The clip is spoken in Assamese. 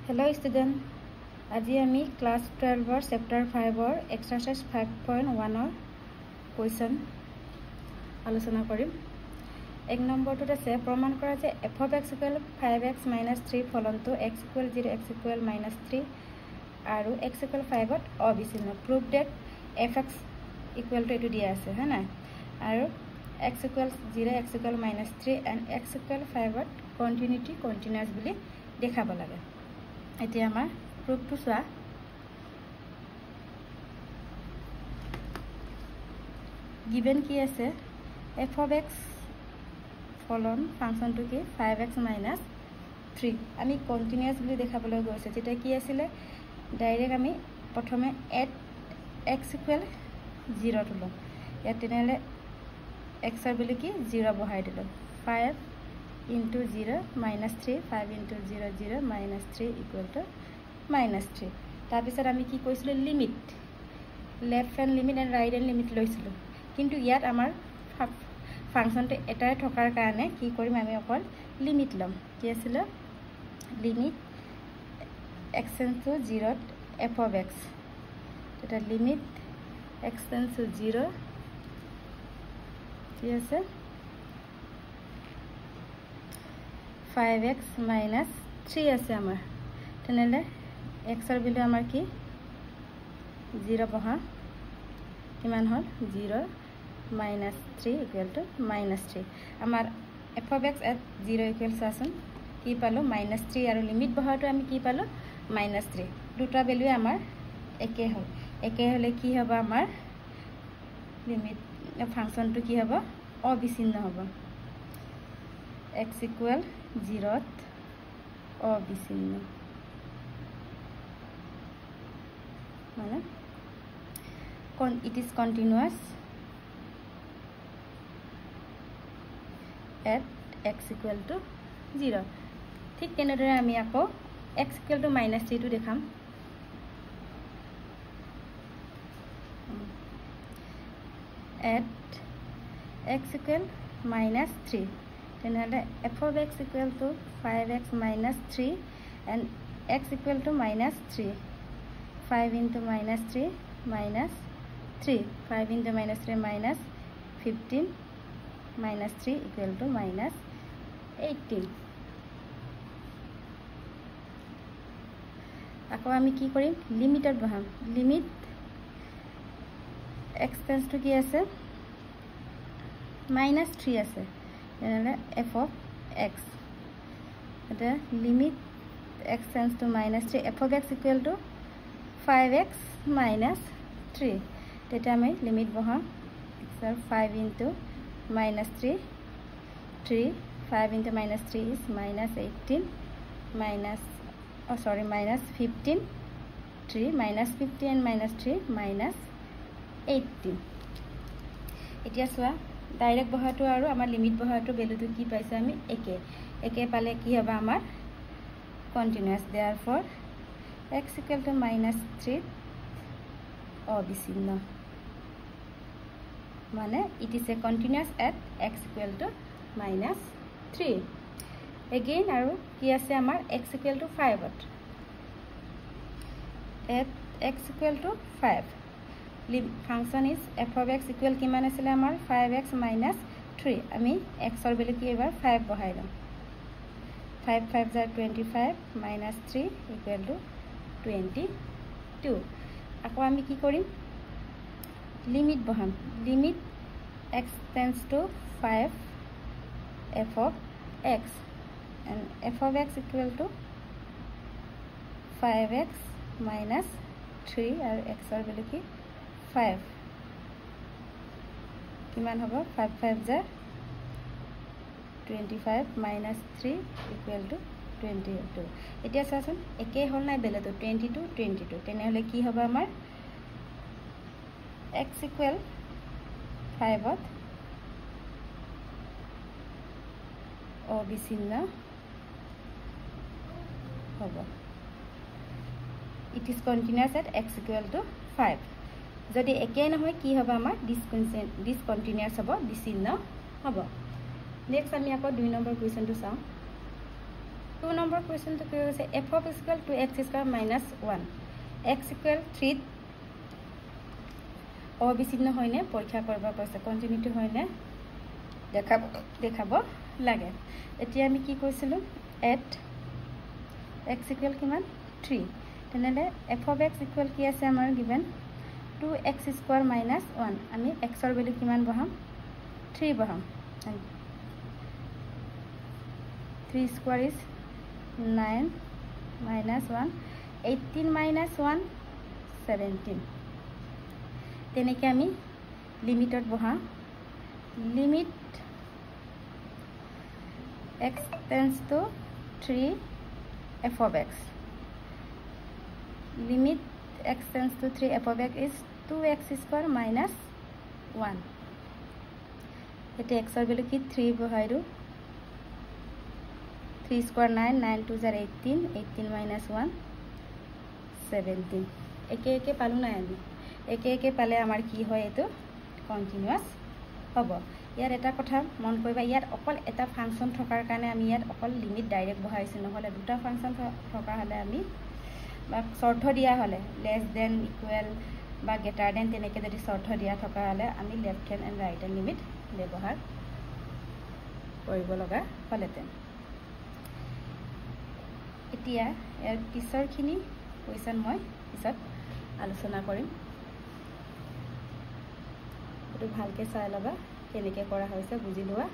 Hello student, আজি আমি class 12 or chapter 5 or exercise 5.1 or question আলোচনা কৰিম। এক নম্বৰটো আছে প্ৰমাণ কৰা যে f of x equal 5x minus 3 ফলনটো x equal 0 x equal minus 3 আৰু x equal 5 ত অবিচ্ছিন্ন। prove that fx equal to এটো দিয়া আছে হয় না আৰু x equal 0 x equal minus 3 and x equal 5 to continuous বুলি দেখাব লাগে। এতিয়া আমাৰ প্ৰুফটো চোৱা given কি আছে f of x ফলন ফাংশনটো কি 5x minus 3 আমি কন্টিনিউয়াস বুলি দেখাবলৈ গৈছে যেটা কি আছিল ডাইৰেক্ট আমি প্ৰথমে at x equal 0 তুলো ইয়াত তেনেলে x এর বুলি কি 0 বহাই দিলো 5 into 0 minus 3 5 into 0 0 minus 3 equal to minus 3 তাৰপিছত আমি কি কৈছিলো limit left hand limit and right hand limit লৈছিলো কিন্তু ইয়াত আমাৰ ফাংশনটো এটাই থকাৰ কাৰণে কি কৰিম আমি অকল লিমিট লম কি আছিল limit x tends to 0 f of x এটা লিমিট x tends to 0 কি আছে 5x minus 3 আছে আমাৰ তেনেলে x এৰ ভ্যালু আমাৰ কি 0 বহা কিমান হল 0 minus 3 equal to minus 3 আমাৰ f of x at 0 equals আসন কি পালো minus 3 আৰু লিমিট বহাটো আমি কি পালো minus 3 দুটা ভ্যালু আমাৰ একে হল একে হলে কি হ'ব আমাৰ লিমিট ফাংশনটো কি হ'ব অবিচ্ছিন্ন হ'ব x equal 0 অবিচ্ছিন্ন মানে it is continuous at x equal to 0 ঠিক তেনেদৰে আমি আকৌ x equal to minus 3 টো দেখাম at x equal minus 3 তেনেহলে f of x equal to 5x minus 3 and x equal to minus 3 5 into minus 3 minus 3 5 into minus 3 minus 15 minus 3 equal to minus 18 আকৌ আমি কি কৰিম লিমিটত বহাম লিমিট x tends to কি আছে minus 3 আছে তেনেহলে f of x এটা limit x tends to minus 3 f of x equal to 5x minus 3 তেটা আমি লিমিট বহাম x are 5 into minus 3 5 into minus 3 is minus 18 minus minus 15 3 minus 50 and minus 3 minus 18 এতিয়া সোয়া ডাইরেক্ট বহাটো আৰু আমাৰ লিমিট বহাটো ভ্যালুটো কি পাইছে আমি একে পালে কি হবে আমাৰ continuous therefore x equal to minus 3 অবিচ্ছিন্ন মানে it is a continuous at x equal to minus 3 again আৰু কি আছে আমাৰ x equal to 5 to at x equal to 5 function is f of x equal কিমান আছিল আমাৰ 5x minus 3 আমি x এৰ ভ্যালু কি এবাৰ 5 বহাই লম 5 5 are 25 minus 3 equal to 22 আকৌ আমি কি কৰিম লিমিট বহাম limit x tends to 5 f of x and f of x equal to 5x minus 3 আৰু x এর ভ্যালু কি 5 কিমান হ'ব 5 5 are 25 minus 3 equal to 22 এতিয়া চাচোন একে হল নাই বেলেটো 22 তেনেহলে কি হ'ব আমাৰ x equal 5 ত অবিচ্ছিন্ন হ'ব it is continuous at x equal to 5 যদি একে নহয় কি হ'ব আমাৰ ডিসকন্টিনিউয়াস হ'ব বিচ্ছিন্ন হ'ব নেক্সট আমি আকৌ 2 নম্বৰ কোৱেশ্চনটো চাওঁ 2 নম্বৰ কুৱেশ্যনটো কি হৈছে f of x equal to x square minus 1 x equal 3 অবিচ্ছিন্ন হয়নে পৰীক্ষা কৰিব কৈছে কন্টিনিউটি হয়নে দেখাব লাগে এতিয়া আমি কি কৈছিলো at x equal কিমান 3 তেনেলে f of x equal কি আছে আমাৰ given 2x square minus 1 আমি x ৰ ভ্যালু কিমান বহাম 3 বহাম 3 square is 9 minus 1 18 minus 1 17 তেনেকে আমি লিমিটত বহাম limit x tends to 3 f of x limit x tends to 3 f of x is 2x square minus 1 এতে x ৰ ভ্যালু কি 3 বহাই দিও 3 square 9 9 2 are 18 18 minus 1 17 একে একে পালু না আমি একে একে পালে আমাৰ কি হয় এটো কন্টিনিউয়াস হ'ব ইয়াৰ এটা কথা মন কৰিবা ইয়াত অকল এটা ফাংচন থকাৰ কাৰণে আমি ইয়াত অকল লিমিট ডাইৰেক্ট বহাইছো নহলে দুটা ফাংচন থকা হলে আমি বা শর্ত দিয়া হলে লেস দেন ইকুয়াল বা গ্রেটার দেন তেনেকে যদি শর্ত দিয়া থকা হলে আমি left hand and right hand limit ব্যৱহাৰ কৰিব লগা হলেতেন এতিয়া এৰ পিছৰখিনি কুৱেশ্যন মই পিছত আলোচনা কৰিম এটো ভালকে চাই লবা কেনেকে কৰা হৈছে বুজি লোৱা